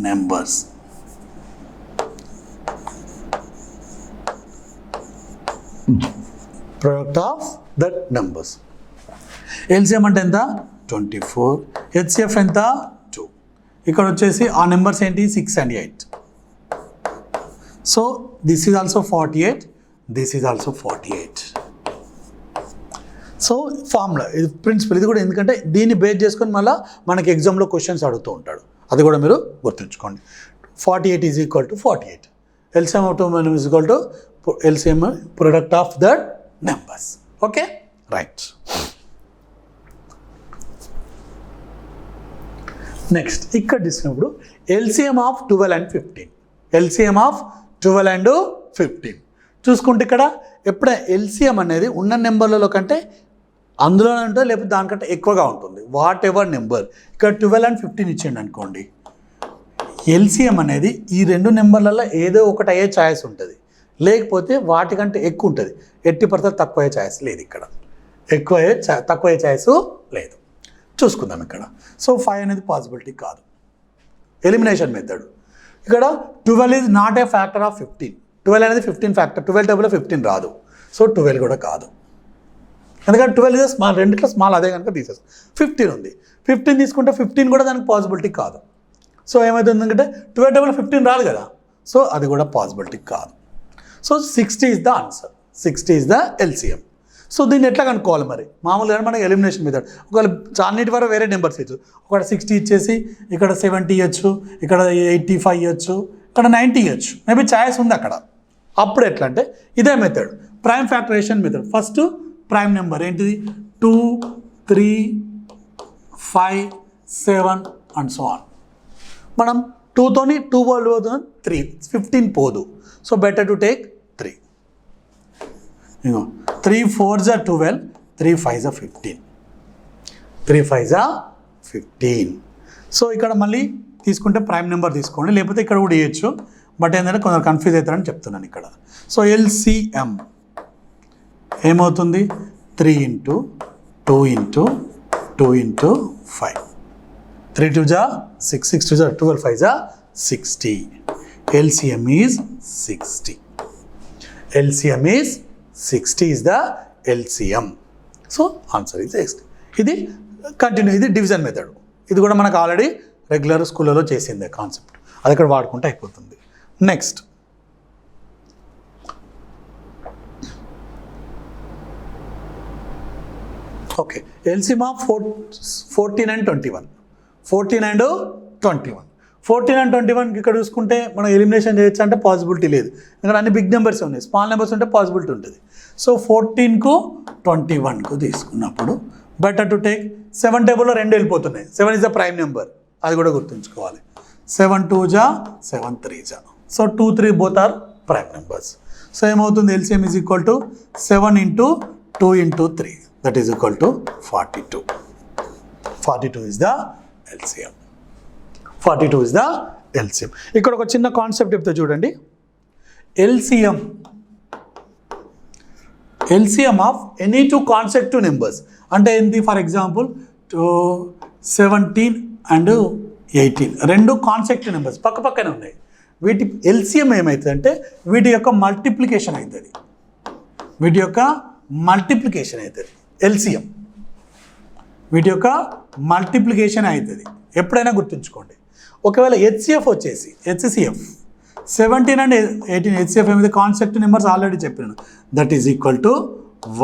numbers. Product of that numbers. LCM అంటే ఎంత 24, HCF ఎంత 2. ఇక్కడ వచ్చేసి ఆ numbers ఏంటి 6 and 8. So this is also 48, this is also 48. So formula ఇది principal, ఇది కూడా ఎందుకంటే దీన్ని బేస్ చేసుకొని మళ్ళీ మనకి ఎగ్జామ్లో క్వశ్చన్స్ అడుగుతూ ఉంటాడు, అది కూడా మీరు గుర్తుంచుకోండి. 48 is equal to 48. LCM of 2 is equal to LCM product of that numbers. Okay, right. Next ఇక్కడ తీసుకున్నప్పుడు LCM of 12 and 15. LCM of 12 and 15 చూసుకుంటే ఇక్కడ ఎప్పుడైనా LCM అనేది ఉన్న నెంబర్లలో కంటే అందులోనే ఉంటుంది, లేకపోతే దానికంటే ఎక్కువగా ఉంటుంది. వాట్ ఎవర్ నెంబర్, ఇక్కడ 12 and 15 ఇచ్చిండు అనుకోండి, LCM అనేది ఈ రెండు నెంబర్లలో ఏదో ఒకటి అయ్యే ఛాయిస్ ఉంటుంది, లేకపోతే వాటికంటే ఎక్కువ ఉంటుంది. 80% తక్కువ అయ్యే ఛాయిస్ లేదు, ఇక్కడ తక్కువ అయ్యే ఛాయిస్ లేదు. చూసుకుందాం ఇక్కడ. సో 5 అనేది పాసిబిలిటీ కాదు, ఎలిమినేషన్ మెథడ్. ఇక్కడ 12 is not A factor of 15. 12 అనేది 15 ఫ్యాక్టర్, 12 టేబుల్లో 15 రాదు. సో 12 కూడా కాదు, ఎందుకంటే 12 ఇస్ స్మాల్, రెండిట్లో స్మాల్, అదే కనుక తీసేస్తాం. 15 ఉంది, 15 తీసుకుంటే 15 కూడా దానికి పాసిబిలిటీ కాదు. సో ఏమవుతుంది అంటే 12 టేబుల్లో 15 రాదు కదా, సో అది కూడా పాసిబిలిటీ కాదు. So 60 is the answer, 60 is the LCM. So దీన్ని ఎట్లా కనుక్కోవాలి మరి? మామూలుగా మనకి ఎలిమినేషన్ మెథడ్. ఒకవేళ అన్నిటి వరకు వేరే నెంబర్స్ ఇచ్చు, ఒక 60 ఇచ్చేసి ఇక్కడ 70 ఇవ్వచ్చు, ఇక్కడ 85 ఇవ్వచ్చు, ఇక్కడ 90 ఇవ్వచ్చు, మేబీ ఛాయిస్ ఉంది అక్కడ. అప్పుడు ఎట్లా అంటే ఇదే method, prime factorization method. First prime number ఏంటిది 2, 3, 5, 7 అండ్ సో ఆన్. మనం 2తోని 2 పోతుంది, 3, 15 పోదు. So better to take 3. Ego 3 4s are 12, 3 5s are 15, 3 5s are 15. So ఇక్కడ మళ్ళీ తీసుకుంటే ప్రైమ్ నెంబర్ తీసుకోండి, లేకపోతే ఇక్కడ కూడా ఇవ్వచ్చు. బట్ ఏంటంటే కొంచెం కన్ఫ్యూజ్ అవుతారని చెప్తున్నాను ఇక్కడ. సో LCM ఏమవుతుంది 3 into 2 into 2 into 5. 3 2s are 6, 6 2s are 12, 5s are 60. LCM is 60. LCM is 60 is the LCM. So answer is 60. ఇది కంటిన్యూ, ఇది డివిజన్ మెథడ్. ఇది కూడా మనకు ఆల్రెడీ రెగ్యులర్ స్కూళ్ళలో చేసిందే కాన్సెప్ట్, అది ఇక్కడ వాడుకుంటే అయిపోతుంది. Next okay, LCM of 14 and 21. 14 and 21. 14 and 21 ఇక్కడ చూసుకుంటే మనం ఎలిమినేషన్ చేయొచ్చు అంటే పాసిబిలిటీ లేదు, ఎందుకంటే అన్ని బిగ్ నెంబర్స్ ఉన్నాయి. స్మాల్ నెంబర్స్ ఉంటే పాసిబిలిటీ ఉంటుంది. సో 14కు 21కు తీసుకున్నప్పుడు బెటర్ టు టేక్ 7 టేబుల్లో 2 వెళ్ళిపోతున్నాయి. 7 ఇస్ ద ప్రైమ్ నెంబర్, అది కూడా గుర్తుంచుకోవాలి. 7 2s are 7 3s are. So 2 3 both are prime numbers. So ఏమవుతుంది LCM is equal to 7 into 2 into 3, that is equal to 42. 42 is the LCM. 42 is the LCM. ఇక్కడ ఒక చిన్న concept చెప్తే చూడండి. LCM of any 2 కాన్సెక్టివ్ numbers అంటే ఏంటి? For example 17 and 18 రెండు కాన్సెక్టివ్ numbers పక్క పక్కనే ఉన్నాయి. వీటి LCM ఏమవుతుంది అంటే వీటి యొక్క మల్టిప్లికేషన్ అవుతుంది, వీటి యొక్క మల్టిప్లికేషన్ అవుతుంది. LCM వీటి యొక్క మల్టిప్లికేషన్ అవుతుంది, ఎప్పుడైనా గుర్తుంచుకోండి. ఒకవేళ HCF వచ్చేసి HCF 17 and 18 HCF ఏమైతే కాన్సెప్ట్ నెంబర్స్ ఆల్రెడీ చెప్పాను, that is equal to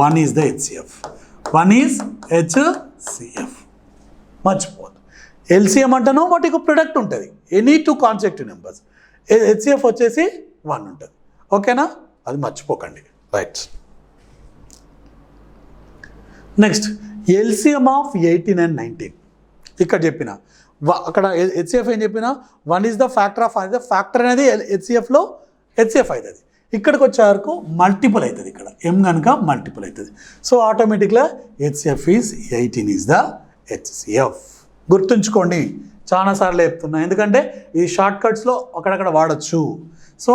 1 is the HCF, 1 is HCF. మర్చిపోదు, LCM అంటేనో వాటికి ప్రొడక్ట్ ఉంటుంది, ఎనీ 2 కాన్సెప్ట్ నెంబర్స్. HCF వచ్చేసి 1 ఉంటుంది, ఓకేనా? అది మర్చిపోకండి, right. Next LCM of 18 and 19. ఇక్కడ చెప్పిన అక్కడ HCF ఏం చెప్పినా 1 ఈజ్ ద ఫ్యాక్టర్ ఆఫ్, అది ఫ్యాక్టర్ అనేది HCFలో HCF అవుతుంది. ఇక్కడికి వచ్చే వరకు మల్టిపుల్ అవుతుంది, ఇక్కడ M కనుక మల్టిపుల్ అవుతుంది. సో ఆటోమేటిక్గా HCF is 18 is the HCF. గుర్తుంచుకోండి, చాలాసార్లు చెప్తున్నా, ఎందుకంటే ఈ షార్ట్ కట్స్లో అక్కడక్కడ వాడచ్చు. So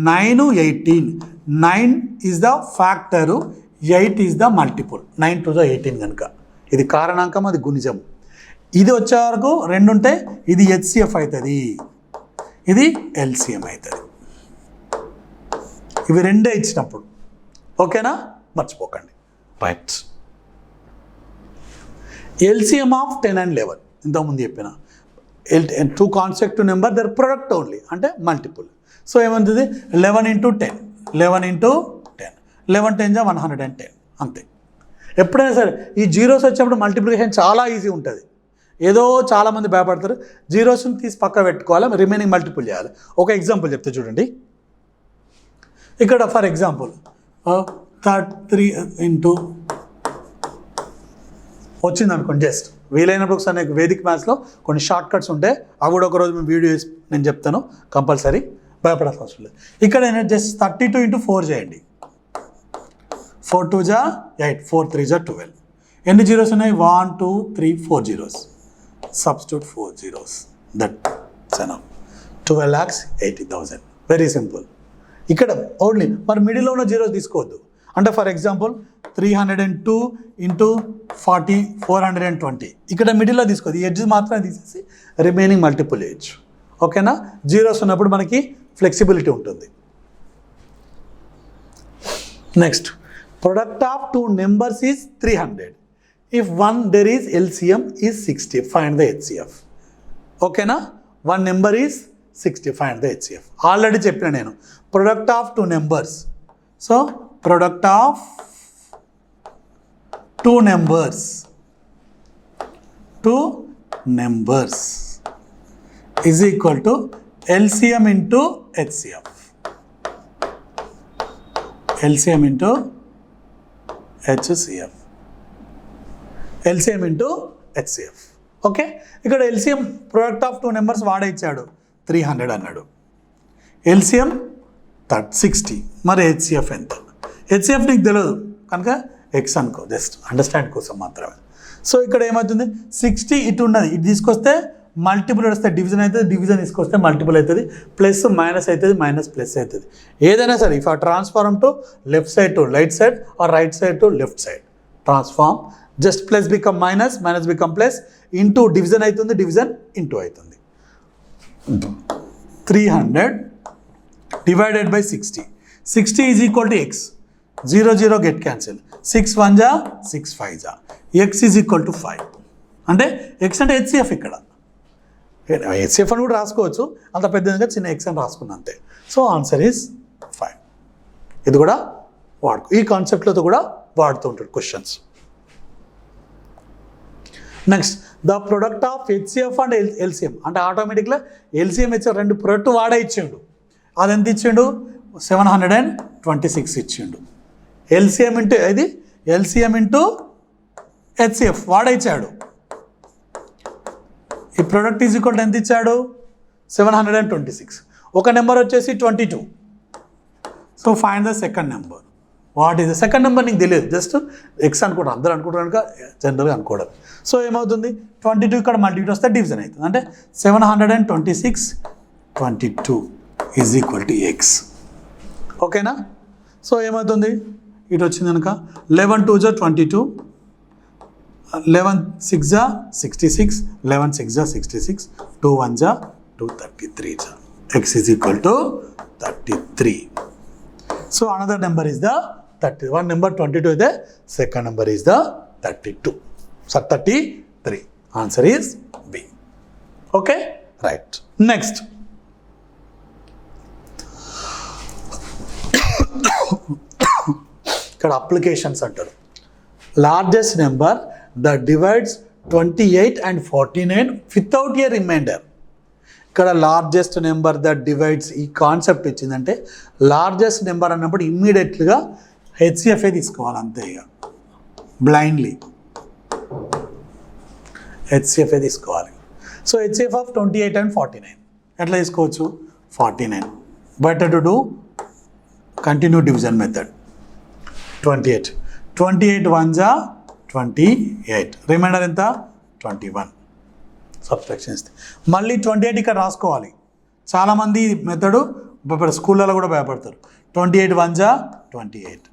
9 18, 9 is the factor, 8 is the multiple, 9 to the 18 కనుక ఇది కారణాంకం, అది గుణిజం. ఇది వచ్చే వరకు 2 ఉంటే ఇది హెచ్సిఎఫ్ అవుతుంది, ఇది ఎల్సిఎం అవుతుంది. ఇవి రెండే ఇచ్చినప్పుడు. ఓకేనా, మర్చిపోకండి. రైట్. ఎల్సిఎం ఆఫ్ 10 and 11 ఇంతకుముందు చెప్పిన 2 consecutive number their product only అంటే మల్టిపుల్. సో ఏమవుతుంది 11 into 10, 11 into 10, 11 10 110 అంతే. ఎప్పుడైనా సరే ఈ జీరోస్ వచ్చినప్పుడు మల్టిప్లికేషన్ చాలా ఈజీ ఉంటుంది. ఏదో చాలామంది భయపడతారు, జీరోస్ని తీసి పక్క పెట్టుకోవాలి, రిమైనింగ్ మల్టిపుల్ చేయాలి. ఒక ఎగ్జాంపుల్ చెప్తే చూడండి. ఇక్కడ ఫర్ ఎగ్జాంపుల్ 3 into వచ్చింది అనుకోండి. జస్ట్ వీలైనప్పుడు ఒకసారి నాకు వేదిక మ్యాథ్స్లో కొన్ని షార్ట్ కట్స్ ఉంటాయి, అవి కూడా ఒకరోజు మేము వీడియో నేను చెప్తాను, కంపల్సరీ భయపడాల్సిన అవసరం లేదు. ఇక్కడ నేను జస్ట్ 32 into 4 చేయండి. 4 2 8, 4 3 12. ఎన్ని జీరోస్ ఉన్నాయి? 1 2 3 4 zeros. Substitute 4 zeros. That's enough. 12,80,000. Very simple. ఇక్కడ ఓన్లీ మరి మిడిల్లో ఉన్న జీరోస్ తీసుకోవద్దు. అంటే ఫర్ ఎగ్జాంపుల్ 302 into 40 420. ఇక్కడ మిడిల్లో తీసుకోవద్దు, ఈ ఎడ్జ్ మాత్రమే తీసేసి రిమైనింగ్ మల్టిపుల్ చేయొచ్చు. ఓకేనా, జీరోస్ ఉన్నప్పుడు మనకి ఫ్లెక్సిబిలిటీ ఉంటుంది. Next, product of 2 numbers is 300. If one there is LCM is 60, find the HCF. ఓకేనా, 1 number is 60, find the HCF. Already చెప్పిన నేను product of 2 numbers. So product of 2 numbers is equal to LCM into HCF. LCM into HCF. LCM into HCF. Okay, ఇక్కడ LCM product of 2 numbers వాడే ఇచ్చాడు, 300 అన్నాడు. LCM 60, మరి HCF ఎంత? HCF నీకు తెలియదు కనుక ఎక్స్ అనుకో, జస్ట్ అండర్స్టాండ్ కోసం మాత్రమే. సో ఇక్కడ ఏమవుతుంది, 60 ఇటు ఉన్నది, ఇటు తీసుకొస్తే మల్టిపుల్ వస్తే డివిజన్ అవుతుంది, డివిజన్ తీసుకొస్తే మల్టిపుల్ అవుతుంది, ప్లస్ మైనస్ అవుతుంది, మైనస్ ప్లస్ అవుతుంది. ఏదైనా సరే ఇఫ్ ఆ transform to left side to right side or right side to left side, transform just plus become minus, minus become plus, into division అవుతుంది, division into అవుతుంది. 300 divided by 60. 60 is equal to x. 0 0 get cancel. 6 1 ja 6 5 ja. X is equal to 5. అంటే x అంటే HCF. ఇక్కడ HCF అని కూడా రాసుకోవచ్చు, అంత పెద్దగా చిన్న x అని రాసుకున్నా అంతే. So answer is 5. ఇది కూడా ఈ కాన్సెప్ట్లతో కూడా వాడుతూ ఉంటాడు questions. Next, the product of HCF and LCM అంటే ఆటోమేటిక్గా LCM HCF 2 ప్రొడక్ట్ వాడే ఇచ్చిండు. అది ఎంత ఇచ్చిండు? 726 ఇచ్చిండు. LCM ఇంటూ ఇది LCM ఇంటూ HCF వాడే ఇచ్చాడు. ఈ ప్రొడక్ట్ ఈజ్ ఈక్వల్ ఎంత ఇచ్చాడు? 726. ఒక నెంబర్ వచ్చేసి 22. So find the second number. What is the second number? నీకు తెలియదు, జస్ట్ ఎక్స్ అనుకుంటారు, అందరూ అనుకుంటారు కనుక జనరల్గా అనుకోవడం. సో ఏమవుతుంది, 22 ఇక్కడ మల్టిప్లై వస్తే డివిజన్ అవుతుంది. అంటే 726 22 ఈజ్ ఈక్వల్ టు ఎక్స్. ఓకేనా? సో ఏమవుతుంది, ఇటు వచ్చింది కనుక 11 2 ja 22, 11 6 ja 66, 11 6 ja 66, 2 1 ja 2, 33 ja. X is equal to 33. So another number is the 30. One number 22 is the second number is the 32. So 33. Answer is B. Okay? Right. Next. ఇక్కడ applications అంటారు. Largest number that divides 28 and 49 without a remainder. ఇక్కడ largest number that divides, ఈ concept ఇచ్చిందంటే largest number అన్నప్పుడు ఇమ్మీడియట్గా హెచ్సిఎఫ్ఏ తీసుకోవాలి అంతే, ఇక బ్లైండ్లీ హెచ్సిఎఫ్ఏ తీసుకోవాలి. సో హెచ్సిఎఫ్ ఆఫ్ 28 and 49 ఎట్లా తీసుకోవచ్చు? 49. Better to do continue division method. 28 1 ja 28, remainder ఎంత? 21. సబ్ట్రాక్షన్ ఇస్తే మళ్ళీ 28 ఇక్కడ రాసుకోవాలి. చాలామంది మెథడు స్కూళ్ళలో కూడా భయపడతారు. 28 1 ja 28,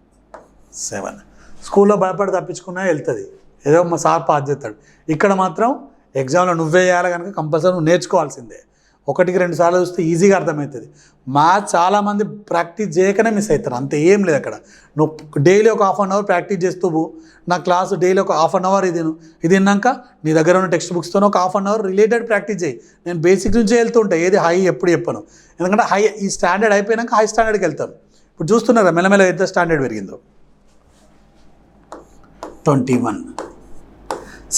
7. స్కూల్లో భయపడి తప్పించుకున్నా వెళ్తుంది, ఏదో మా సార్ పాస్ చేస్తాడు. ఇక్కడ మాత్రం ఎగ్జామ్లో నువ్వే చేయాలి కనుక కంపల్సరీ నువ్వు నేర్చుకోవాల్సిందే. 1-2 సార్లు చూస్తే ఈజీగా అర్థమవుతుంది. మ్యాథ్స్ చాలామంది ప్రాక్టీస్ చేయకనే మిస్ అవుతారు, అంతే ఏం లేదు అక్కడ. నువ్వు డైలీ ఒక 1/2 అవర్ ప్రాక్టీస్ చేస్తూ నా క్లాసు డైలీ ఒక 1/2 అవర్ ఇది విన్నాక నీ దగ్గర ఉన్న టెక్స్ట్ బుక్స్తో ఒక 1/2 అవర్ రిలేటెడ్ ప్రాక్టీస్ చేయి. నేను బేసిక్ నుంచి వెళ్తుంటాను, ఏది హై ఎప్పుడు చెప్పను, ఎందుకంటే హై ఈ స్టాండర్డ్ అయిపోయాక హై స్టాండర్డ్కి వెళ్తాను. ఇప్పుడు చూస్తున్నారా మెల్లమెల్ల ఎంత స్టాండర్డ్ పెరిగిందో. 21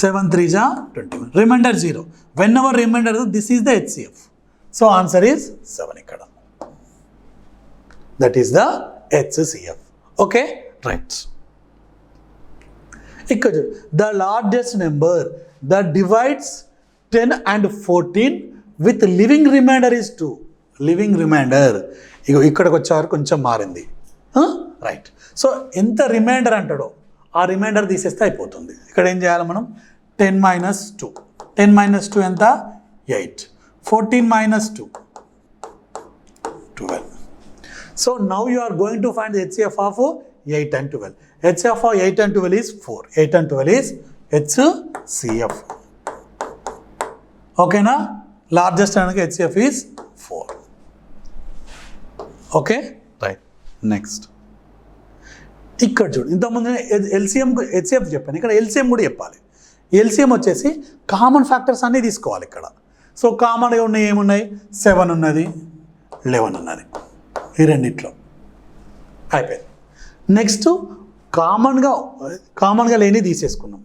7 3 21, remainder 0. Whenever remainder this is the HCF. So answer is 7 ఇక్కడ. That is the HCF. Okay right. ఇక్కడ the largest number that divides 10 and 14 with leaving remainder is 2. Leaving remainder ఇక్కడికి వచ్చేవారు కొంచెం మారింది. రైట్. సో ఎంత remainder అంటాడో ఆ remainder తీసేస్తే అయిపోతుంది. ఇక్కడ ఏం చేయాలి మనం? 10 - 2. 10 - 2 ఎంత? 8. 14 - 2 12. So now you are going to find the HCF of 8 and 12. HCF of 8 and 12 is 4. 8 and 12 is HCF. Okay na? Largest HCF is 4. Okay? Right. Next. ఇక్కడ చూడు, ఇంతకుముందు ఎల్సిఎం HCF చెప్పాను, ఇక్కడ ఎల్సిఎం కూడా చెప్పాలి. ఎల్సిఎం వచ్చేసి కామన్ ఫ్యాక్టర్స్ అన్నీ తీసుకోవాలి ఇక్కడ. సో కామన్గా ఉన్నాయి ఏమున్నాయి? 7 ఉన్నది, 11 ఉన్నది, ఈ రెండిట్లో అయిపోయింది. నెక్స్ట్ కామన్గా లేని తీసేసుకున్నాం.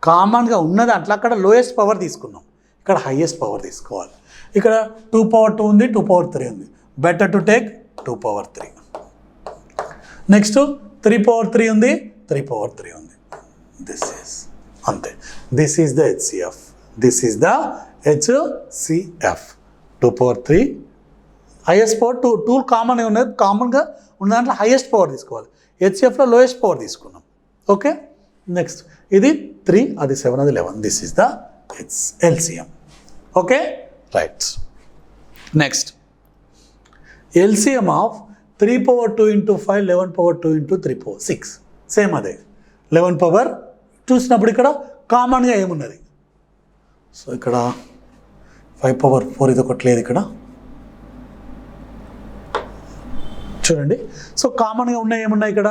కామన్గా ఉన్నది అట్లా అక్కడ లోయెస్ట్ పవర్ తీసుకున్నాం, ఇక్కడ హైయెస్ట్ పవర్ తీసుకోవాలి. ఇక్కడ 2 power 2 ఉంది, 2 power 3 ఉంది. Better to take 2 power 3. Next 3 power 3 ఉంది, 3 power 3 ఉంది. దిస్ ఈజ్ అంతే. This is the HCF. This is the HCF. 2 power 3 highest power. 2 కామన్గా ఉన్నది, కామన్గా ఉన్న దాంట్లో హైయెస్ట్ పవర్ తీసుకోవాలి. HCFలో లోయెస్ట్ పవర్ తీసుకున్నాం. ఓకే. నెక్స్ట్ ఇది 3, అది 7, అది 11. This is the LCM. Okay right. Next LCM of 3 power 2 into 5, 11 power 2 into 3 power 6. Same అదే 11 power చూసినప్పుడు ఇక్కడ కామన్గా ఏమున్నది? సో ఇక్కడ 5 power 4 ఇది ఒకటి లేదు ఇక్కడ చూడండి. సో కామన్గా ఉన్నాయి ఏమున్నాయి ఇక్కడ?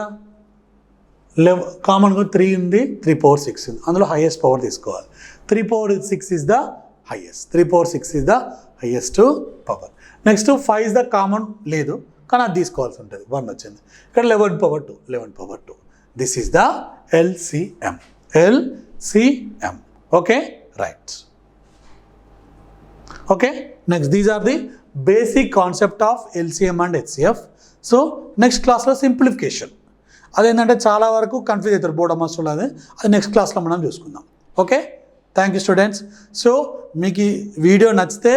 కామన్గా 3 ఉంది, 3 power 6 ఉంది, అందులో హైయెస్ట్ పవర్ తీసుకోవాలి. 3 power 6 is the highest. 3 power 6 is the highest power. Next 5 is the common లేదు కానీ అది తీసుకోవాల్సి ఉంటుంది, 1 వచ్చింది. ఇక్కడ 11 power 2, 11 power 2. This is the LCM. LCM. Okay right. Okay next these are the basic concept of LCM and HCF. So next క్లాస్లో simplification, అదేంటంటే చాలా వరకు కన్ఫ్యూజ్ అవుతారు బోర్డ్ మాస్టర్లో, అది నెక్స్ట్ క్లాస్లో మనం చూసుకుందాం. Okay thank you students. So మీకు ఈ వీడియో నచ్చితే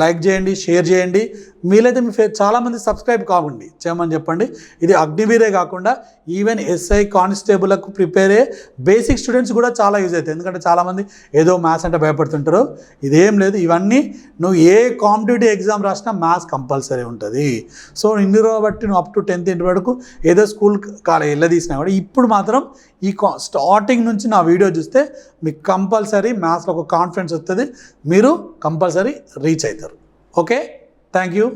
లైక్ చేయండి, షేర్ చేయండి. మీరైతే మీ చాలామంది సబ్స్క్రైబ్ కావండి, చేయమని చెప్పండి. ఇది అగ్నివీరే కాకుండా ఈవెన్ SI కానిస్టేబుల్కు ప్రిపేర్ అయ్యే బేసిక్ స్టూడెంట్స్ కూడా చాలా యూజ్ అవుతాయి. ఎందుకంటే చాలామంది ఏదో మ్యాథ్స్ అంటే భయపడుతుంటారు, ఇదేం లేదు. ఇవన్నీ నువ్వు ఏ కాంపిటేటివ్ ఎగ్జామ్ రాసినా మ్యాథ్స్ కంపల్సరీ ఉంటుంది. సో ఇన్ని రోజు బట్టి నువ్వు అప్ టు 10th ఇంటి వరకు ఏదో స్కూల్ వెళ్ళదీసినా కూడా ఇప్పుడు మాత్రం ఈ స్టార్టింగ్ నుంచి నా వీడియో చూస్తే మీకు కంపల్సరీ మ్యాథ్స్లో ఒక కాన్ఫిడెన్స్ వస్తుంది, మీరు కంపల్సరీ రీచ్ అవుతారు. Okay thank you.